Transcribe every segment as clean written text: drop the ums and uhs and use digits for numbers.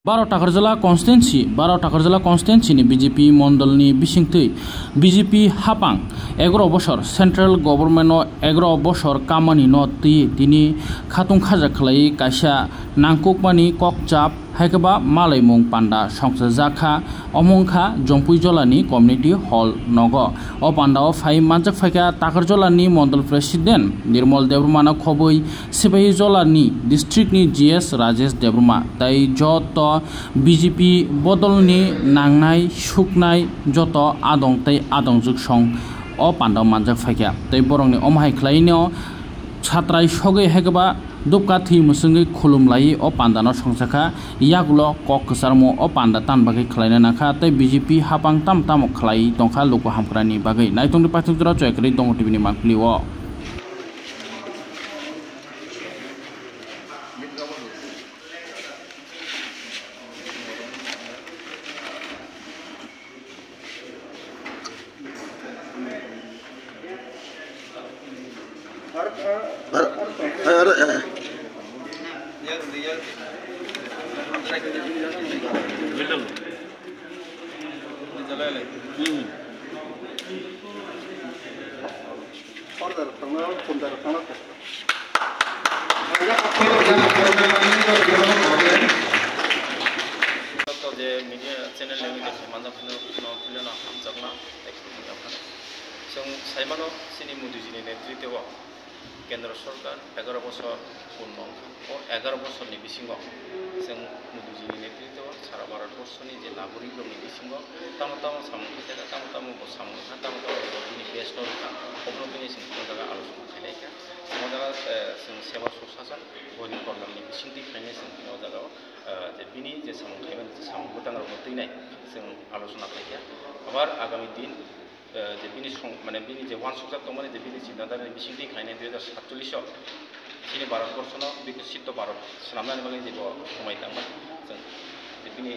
12 Takarjala constituency ni BJP Mondal ni bisingtui BJP Hapang 11 বছর central government 11 বছর কামানি ন তিনি খাতুং খাজা খালাই কাইসা নাংকুকমানি ককচাপ হাইকবা মালাইমুং পান্ডা সংসদ জাখা অমংখা জম্পুই জলানি কমিউনিটি হল নগ ও পান্ডাও ফাই মানজাক ফাইকা তাকারজলানি মন্ডল প্রেসিডেন্ট নির্মল দেবরমানা খবই সিপাহি জলানি ডিস্ট্রিক্টনি জিএস রাजेश देवरमा তাই যত বিজেপি বদলনি নাংনাই সুকনাই যত আদং তাই আদংজুক সং ও পান্ডাও মানজাক ফাইকা তাই বরংনি অমহাই খ্লাইনো ছাত্রাই সগৈ হাইকবা दुपका थी मुसुंगै खुलुमलायै ओ पान्दानो संसाखा यागुलो कक कसरमो ओ पान्दा तानबागै खलायना नाखा तै बीजेपी हापां ताम ताम खलाय दंखा लोको हामक्रानि बागै नायतंनि पाथुजरा चयकरि दंग टिभिनि मांखलिओ केंद्र सरकार 11 বছর পূর্ণ ও 11 বছরনি বিসিঙ্গ जों मोदीजीनि नेतृत्व सारा भारतवर्षनि जे नागरिकनि बिसिंग ताम ताम सामखा ताम ताम सामखा ताम ताम बिनि बेस्ट अब्रबिनि सिंखा आलोचना खालायखा समाजागा जों सेवा सुशासन बयनि प्रग्रामनि बिसिंति खायने जों जागा जे बिनि जे सामखायमोन सामखुदांगाव गतैनाय जों आलोचना खालायखा आबार आगामी दिन जे बिनि माने बिनि जे वान सुजाक दं माने जे बिनि सिद्धांतनि बिसिंति खायने 2047 सिनि भारतवर्षनो विकसित भारत खालामनानै बागै जे समाय थांबाय जों जे बिनि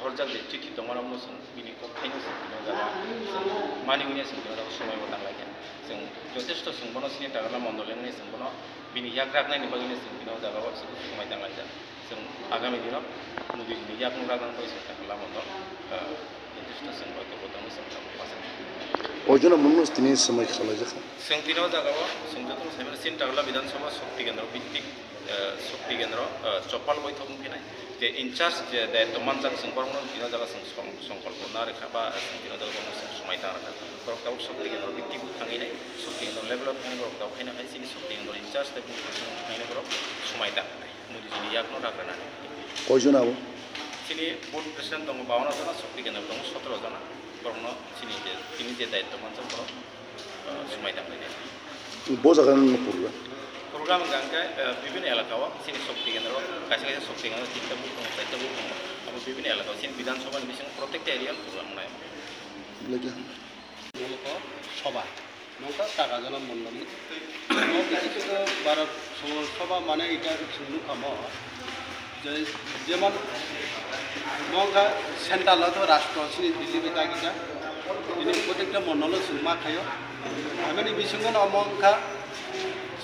हरजाक जे चिठि दंमानावनो जों बिनि कखायनो जों बिनो जाबा जों मानिगुनिया जों बिनो जाबा समायबो थांलायखा जों जथेष्ट सोंबनो सिनि टागाला मन्दलेंनि सोंबनो बिनि याग्रागनायनि बागैनो जों बिनो जाबा समाय थांलायजा जों आगामी दिनाव मोदीजीनि याग्रां रागांखौ जों टागाला मन्दल जथेष्ट सोंबायखौ बोथांनो जों थांबाय ओजोना मुनुस दिनै समय खालायजाखा जों दिनाव जागाबा जोंजों साइबर सिन टागला विधानसभा शक्ति केंद्र भित्तिक शक्ति केंद्र चपाल बैठक मुखिनाय जे इनचार्ज जे दायित्व मानजाक जों बरमन दिनाव जागा जों संकल्प ना रेखा बा दिनाव जागा जों समायता राखा बरकदाव शक्ति केंद्र भित्तिक थांगिनाय शक्ति केंद्र लेभेल थांगिनाय बरकदाव खायनो हाय सिनि शक्ति केंद्र इनचार्ज दायित्व थांगिनाय बरक समायता मोदीजीनि यागनो राखनानै ओजोनाबो सिनि बोर्ड प्रेसिडेंट दङ 52 जना शक्ति केंद्र दङ 17 जना बरनो सिनि जे तिनि जे दायित्व मानजाक बरक समायता खालायनाय बोजागान program gangka বিভিন্ন এলাকাও সিনি শক্তি কেন্দ্র কাছে কাছে শক্তি কেন্দ্র তিনটা বুথ দङ চারটা বুথ দङ আবার বিভিন্ন এলাকাও সিনি বিধানসভা বিশিং প্রত্যেকটা এরিয়া প্রোগ্রাম নাই মূলত সভা নৌকা টাকা জানা মন্ডলী বিশেষত ভারত সভা মানে এটা শুনলু খাম যে যেমন নৌকা সেন্ট্রাল রাষ্ট্র সিনি দিল্লি বেতাগিটা ini প্রত্যেকটা মন্ডল সুমা খায় আমি বিশিং অমংখা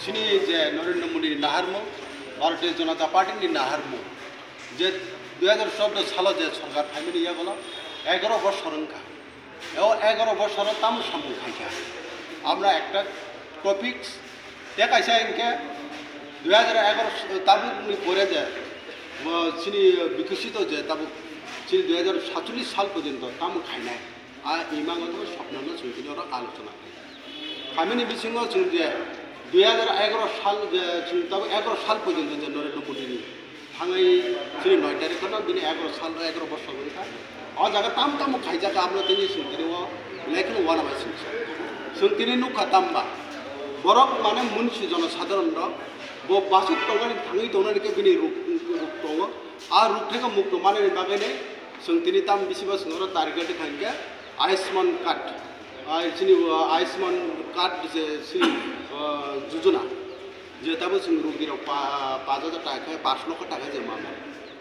सिनी जे नरेंद्र मोदी नाहारमो भारतीय जनता पार्टी नि नाहारमो जे 2014 साल जे सरकार फाइमिनि या बोला 11 বছর রংকা এও 11 বছর তাম সামু খাইকা আমরা একটা টপিকস দেখাইছে ইনকে 2011 তাবুকনি পরে যে সিনি বিকশিত যে তাবুক সিনি 2047 সাল পর্যন্ত তাম খাইনায় আর ইমাঙ্গত স্বপ্ননো সুবিধা আলোচনা ফাইমিনি বিসিঙ্গ সুন যে 2011 সাল তবে 11 সাল পর্যন্ত যে নরেন্দ্র মোদী থাঙাই তিনি 9 তারিখ দিনে 11 সাল 11 বছর হয়েছে আর জায়গা তাম তাম খাই জায়গা আমরা তিনি শুনতে লেখেন ওয়ানাবাই শুনছি শুনতে নুখা তাম্বা বরক মানে মুন্সি জনসাধারণ বাসুক টঙ্গানি থাঙি টঙ্গানিকে বিনি রূপ দङ আর রূপ থেকে মুক্ত মানে বাগানে শুনতে তাম বেশিবার শুনর তারিখে থাকি আয়ুষ্মান কার্ড आयुष्मान कार्ड जे योजना जे तब रोगी 5,000 टाका 5 लक्ष टाका जमा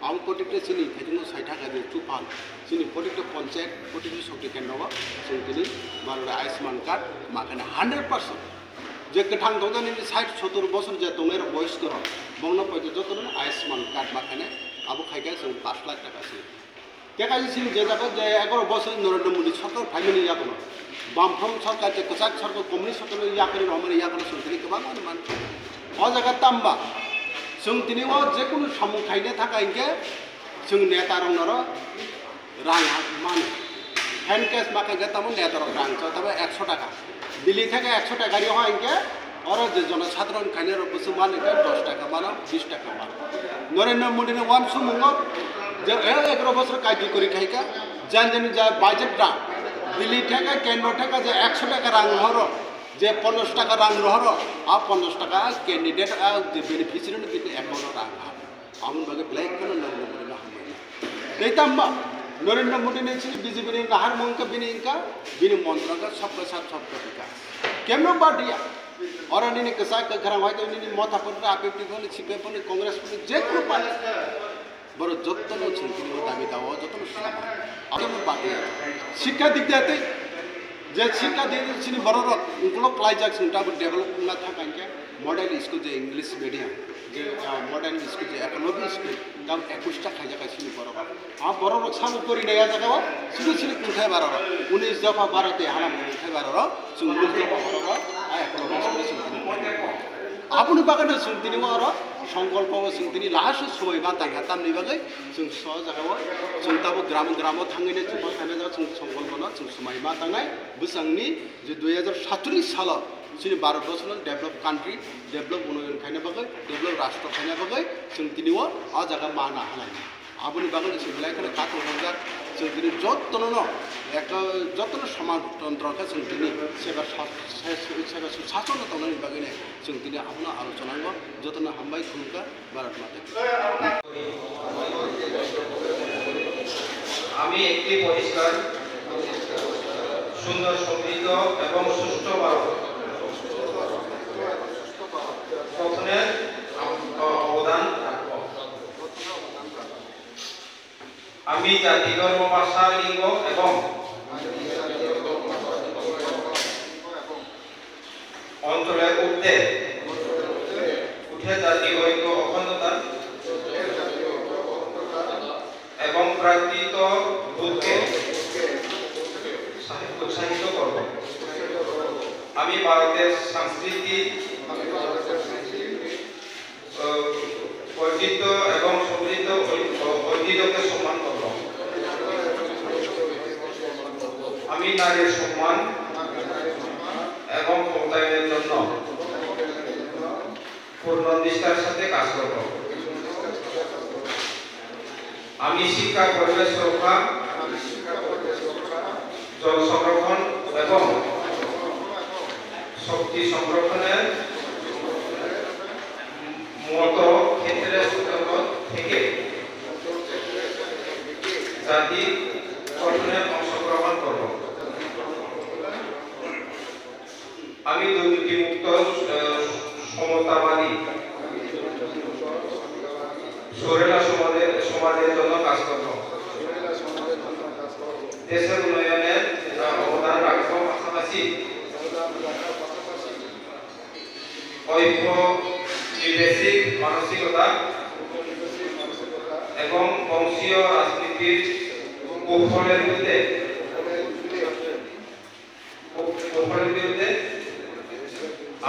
आम प्रत्येकटा सिनी थाइजों 60 टाका जे चुपाल सिनी प्रत्येकटा पंचायत प्रत्येक शक्ति केन्द्र जों दिनै भारत आयुष्मान कार्ड माखाने 100% जे गोथां दंजानि 60-70 বছর जे दंनाय बयस्क बंनो पयज जतन आयुष्मान कार्ड माखाने abo khaika sung 5 lakh taka si tekaji sing je jago je 11 বছর নরেন্দ্র মোদী সরকার ফাইনালি ইয়াকনো বামফ্রম সরকার যে কসাক সরকার কমিউনিস্ট সরকার ইয়াকনো রহমানি ইয়াকনো সরকারি গোबां मान o jaga tamba जों दिनै जेकुनु सामु खायनो थाखाय जों नेतारंनो रां मानो हैंड कैश माखागे तब नेतारं रां तब 100 টাকা दिल्ली থেকে 100 টাকা রিও इनके और जनसाधारण खायनो बसु मानो 10 টাকা मानो 20 টাকা मानो नरेंद्र मोदी ने वन सुमुंगो जे 11 বছর কাজ করি খাইকা जान जान जा बाजेट रां दिल्ली থেকে केंद्र থেকে যে 100 টাকা রাং হरो जे 50 টাকা রাং হरो आ 50 টাকা कैंडिडेट आ जे बेनिफिशियरी किन अकाउंट रां आमुन बागे ब्लैक कनो नरेंद्र मोदी ना हमना दैतम्बा नरेंद्र मोदी ने बीजेपी ने नहर मंका बिनी इनका बिनी मंत्र का सबका साथ सबका विकास केमनो बाडिया और ने कसा का घर होय तो नि मथा पर आपेटी को छिपे पर कांग्रेस को जे को पाले बरो जत्तनो छिंति दाबी दाव जत्तनो केमनो बाडिया शिक्षा दिख जाते जे शिक्षा दे छिनि बरो उनको क्लाइजाक सुंटा डेभलप ना थाकाय के मॉडल स्कूल जे इंग्लिश मीडियम जे मॉडर्न स्कूल जे इकोनॉमिक स्कूल दाम 21 टा खायजाका सिनि बरोबर आ बरोबर सामु करि नया जगाव सिनि सिनि कुंथाय बारर 19 दफा भारते हालाम कुंथाय बारर जों 19 दफा बरोबर आ इकोनॉमिक स्कूल आपुनि बागनो जों दिनै आरो संकल्पबो जों दिनै लाहास समय मा तांगा तामनि बागै जों स जगाव जों ताबो ग्राम थांगिने जों थांनो जों संकल्पना जों समय मा तांनाय बोसांनि जे 2047 सालाव जोंनि भारतवर्ष डेभलप कान्ट्रि डेभलप उन्नयन खायनो बागै डेभलप राष्ट्र खायनो बागै जों दिनै आ जागा माना हानाय आबुनि बागै जों लायखनो कातो हंगार जों दिनै जत्तनो न एक जत्तनो समाजतन्त्रखौ जों दिनै सेबा शासन तंनायनि बागैनो जों दिनै आबुना आलोचना जत्तनो हामबाय खुलुमगा भारत माता আমি একটি পরিষ্কার সুন্দর সমৃদ্ধ এবং সুষ্ঠু ভারত গঠনের অবদান রাখব আমি জাতি ধর্ম ভাষা লিঙ্গ এবং অঞ্চলের ঊর্ধ্বে উঠে জাতি ঐক্য অখণ্ডতা এবং প্রাকৃত বোধকে উৎসাহিত করব আমি ভারতের সংস্কৃতি ঐতিহ্য এবং সমৃদ্ধ ঐতিহ্যকে সম্মান করব আমি নারীর সম্মান এবং ক্ষমতায়নের জন্য পূর্ণ নিষ্ঠার সাথে কাজ করব আমি শিক্ষা পরিবেশ সুরক্ষা জল সংরক্ষণ এবং শক্তি সংরক্ষণের মতো ক্ষেত্রে থেকে জাতি গঠনে অংশগ্রহণ করব আমি দুর্নীতিমুক্ত সমতাবাদী সুরেলা সমাজের জন্য কাজ করব দেশের উন্নয়নের অবদান রাখব পাশাপাশি ঔপনিবেশিক মানসিকতা এবং বংশীয় রাজনীতির কৌশলের বিরুদ্ধে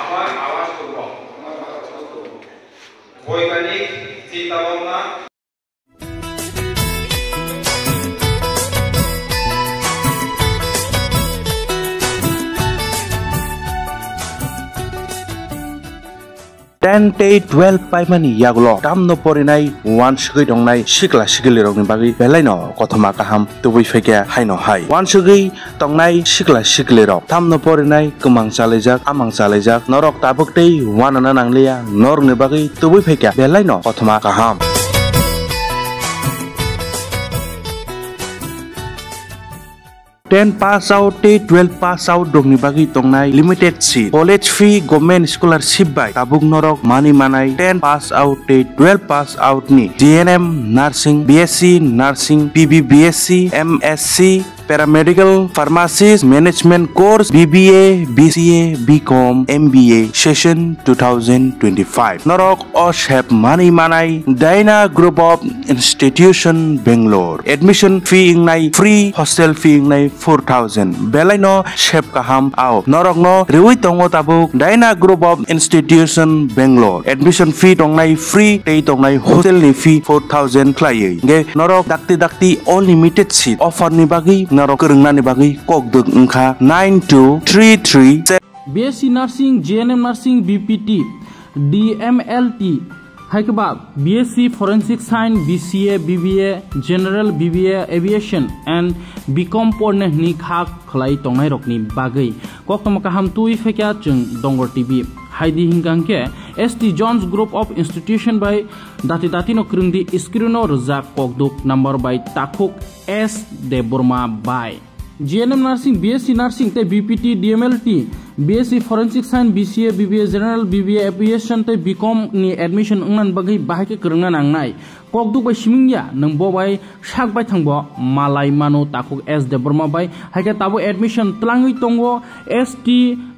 আমার আওয়াজ তুলব বৈজ্ঞানিক চিন্তাভাবনা Ten, 12 paimani yagulo tamno porinai one sugoi dongnai sikla sigili rokni bagi belaino kothoma kaham tubui feke haino hai one sugoi tongnai sikla sigili rok tamno porinai kumang chalejak amang chalejak norok tabuktei one ana nanglia norni bagi tubui feke belaino kothoma kaham 10 pass out 12 pass out dongni bagi tongnai limited seat college fee government scholarship by tabuk norok mani manai 10 pass out 12 pass out ni GNM nursing BSc nursing PB BSc MSc Paramedical, Pharmacist, Management Course, BBA, BCA, BCom, MBA, Session 2025. Norok o Shep Mani Manai, Daina Group of Institution, Bangalore. Admission fee ingnai free, hostel fee ingnai 4,000. Belai no Shep Kaham Ao. Norok no Riwi Tongo Tabuk, Daina Group of Institution, Bangalore. Admission fee tongnai free, tei tongnai hostel ni fee 4,000 klai. Ge Norok dakti unlimited seat. Offer ni bagi Norok kerengna ni bagi kok duk engka 9233. BSc Nursing, JNM Nursing, BPT, DMLT, Haikabab, BSc Forensic Science, BCA, BBA, General BBA, Aviation, and BCom porne ni khak khlai tongnai rokni bagai. Kok tomaka ham tui fekya chung Dongor TV. Haidi hingangke ST Jones Group of Institution by dati no krungdi iskirino rejak kokduk number by takuk S de Burma by GNM Nursing, BSc Nursing te BPT, DMLT, BSc Forensic Science, BCA, BBA, General BBA, Aviation te BCom ni admission ngnan bagai bahake kerengna nangnai kokduk by simingya nangbo by shak by thangbo malai mano takuk S de Burma by haike tabo admission tlangui tongo ST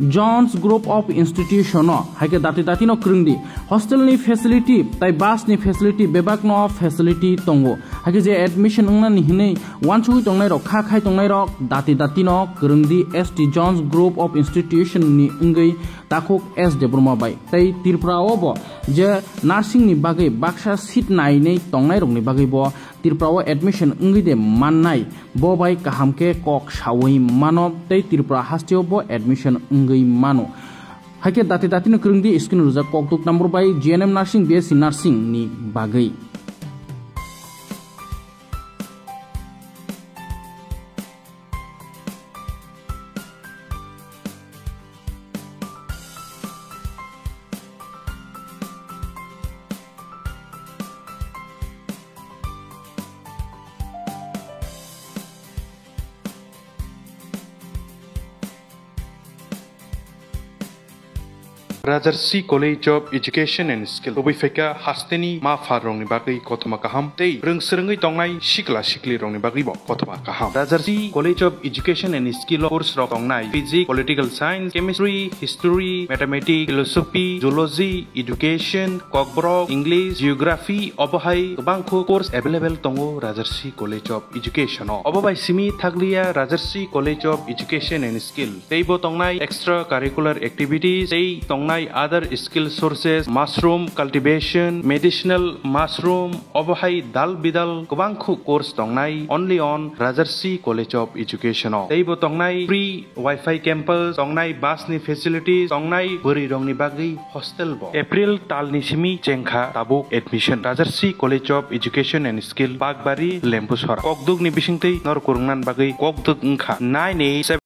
Jones Group of Institution no haike dati no krungdi hostel ni facility tai bus ni facility bebak no facility tongo haike je admission ngnan ni hinei wanchui tongnai rok kha khai tongnai rok dati no krungdi ST Jones Group of Institution ni ngai takuk S de Burma by tai Tripura obo je nursing ni bagai baksa seat nai nei tongnai rok ni bagai bo Tripura admission ngai de mannai bo by kahamke kok sawai mano tai Tripura hasteo bo admission ngai mano haike dati no krungdi skin ruja koktuk number by GNM Nursing, BSc Nursing ni bagai. Rajarsi College of Education and Skill. Tobi feka hasteni ma farong ni bagi kotoma kaham tei rungsrengai tongnai sikla sikli rong ni bagi bo kotoma kaham. Rajarsi College of Education and Skill course rok tongnai Physics, Political Science, Chemistry, History, Mathematics, Philosophy, Zoology, Education, Kokborok, English, Geography, obohai bangko course available tongo Rajarsi College of Education. Obobai simi thaglia Rajarsi College of Education and Skill. Tei bo tongnai extra curricular activities, tei tongnai other skill sources, mushroom cultivation, medicinal mushroom, obohai dal bidal kubangku course tongnai only on Rajarsi College of Education. Teibo tongnai free Wi-Fi campus, tongnai bus ni facilities, tongnai buri rong ni bagi hostel bo. April tal ni simi chengkha tabuk admission Rajarsi College of Education and Skill Bagbari Lempuswara. Kokduk ni bisingtei nor kurungnan bagi kokduk ngkha 987